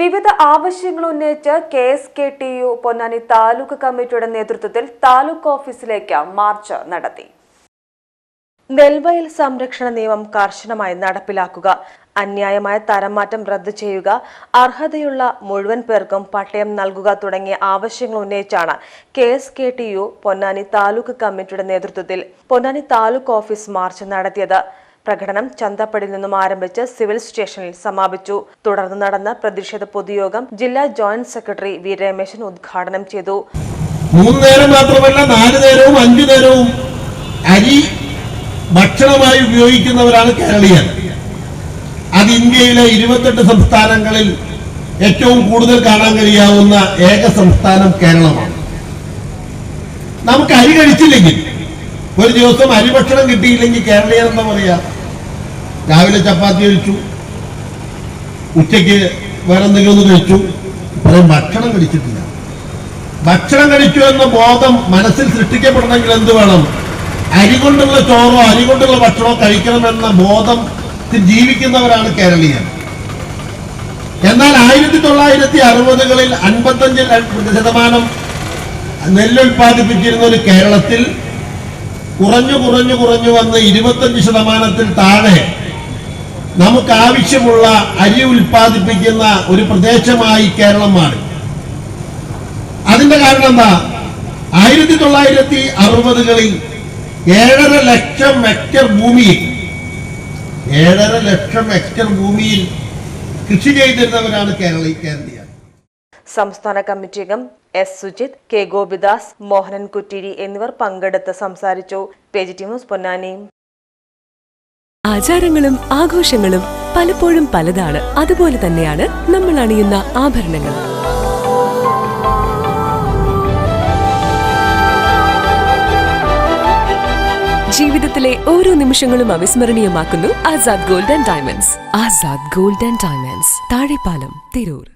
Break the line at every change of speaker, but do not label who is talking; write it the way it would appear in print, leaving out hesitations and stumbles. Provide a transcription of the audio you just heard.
വിവിധ ആവശ്യങ്ങൾ ഉന്നയിച്ച് KSKTU പൊന്നാനി താലൂക്ക് കമ്മിറ്റിയുടെ നേതൃത്വത്തിൽ താലൂക്ക് ഓഫീസിലേക്ക് മാർച്ച് നടത്തി. നെൽവയൽ സംരക്ഷണ നിയമം കർശനമായി നടപ്പിലാക്കുക, അന്യായമായ തരംമാറ്റം റദ്ദു ചെയ്യുക, അർഹതയുള്ള മുഴുവൻ പേർക്കും പട്ടയം നൽകുക തുടങ്ങിയ ആവശ്യങ്ങൾ ഉന്നയിച്ചാണ് KSKTU പൊന്നാനി താലൂക്ക് കമ്മിറ്റിയുടെ നേതൃത്വത്തിൽ പൊന്നാനി താലൂക്ക് ഓഫീസ് മാർച്ച് നടത്തിയത്. പ്രകടനം ചന്തപ്പടിയിൽ നിന്നും ആരംഭിച്ച് സിവിൽ സ്റ്റേഷനിൽ സമാപിച്ചു. തുടർന്ന് നടന്ന പ്രതിഷേധ പൊതുയോഗം ജില്ലാ ജോയിന്റ് സെക്രട്ടറി വി രമേശൻ ഉദ്ഘാടനം ചെയ്തു.
3 നേരം മാത്രമല്ല 4 നേരവും 5 നേരവും അരി ഭക്ഷണമായി ഉപയോഗിക്കുന്നവരാണ് കേരളീയർ. അത് ഇന്ത്യയിലെ 28 സംസ്ഥാനങ്ങളിൽ ഏറ്റവും കൂടുതൽ കാണാൻ കഴിയാവുന്ന ഏക സംസ്ഥാനം കേരളമാണ്. നമുക്ക് അരി കഴിച്ചില്ലെങ്കിൽ, ഒരു ദിവസം അരി ഭക്ഷണം കിട്ടിയില്ലെങ്കിൽ കേരളീയർ എന്താ പറയാ? രാവിലെ ചപ്പാത്തി കഴിച്ചു, ഉച്ചയ്ക്ക് വേറെ എന്തെങ്കിലും ഒന്ന് കഴിച്ചു, പറയും ഭക്ഷണം കഴിച്ചിട്ടില്ല. ഭക്ഷണം കഴിച്ചു എന്ന ബോധം മനസ്സിൽ സൃഷ്ടിക്കപ്പെടണമെങ്കിൽ എന്ത് വേണം? അരി കൊണ്ടുള്ള ചോറോ അരി കൊണ്ടുള്ള ഭക്ഷണമോ കഴിക്കണമെന്ന ബോധത്തിൽ ജീവിക്കുന്നവരാണ് കേരളീയർ. എന്നാൽ 1960-കളിൽ 55% നെല്ല് ഉൽപ്പാദിപ്പിച്ചിരുന്ന ഒരു കേരളത്തിൽ കുറഞ്ഞു വന്ന് 25%-ൽ താഴെ നമുക്ക് ആവശ്യമുള്ള അരി ഉൽപ്പാദിപ്പിക്കുന്ന ഒരു പ്രദേശമായി കേരളം മാറി. അതിന്റെ കാരണം എന്താ? 1960-കളിൽ 7.5 ലക്ഷം ഹെക്ടർ ഭൂമിയിൽ കൃഷി ചെയ്തിരുന്നവരാണ് കേരളീയർ.
സംസ്ഥാന കമ്മിറ്റി അംഗം S. സുജിത്, K. ഗോപിദാസ്, മോഹനൻ കുറ്റിരി എന്നിവർ പങ്കെടുത്ത് സംസാരിച്ചു. PGT news Ponnani.
ആചാരങ്ങളും ആഘോഷങ്ങളും പലപ്പോഴും പലതാണ്. അതുപോലെ തന്നെയാണ് നമ്മൾ അണിയുന്ന ആഭരണങ്ങൾ. ജീവിതത്തിലെ ഓരോ നിമിഷങ്ങളും അവിസ്മരണീയമാക്കുന്നു Azad gold and diamonds. Azad gold and diamonds, Thazhepalam, Tirur.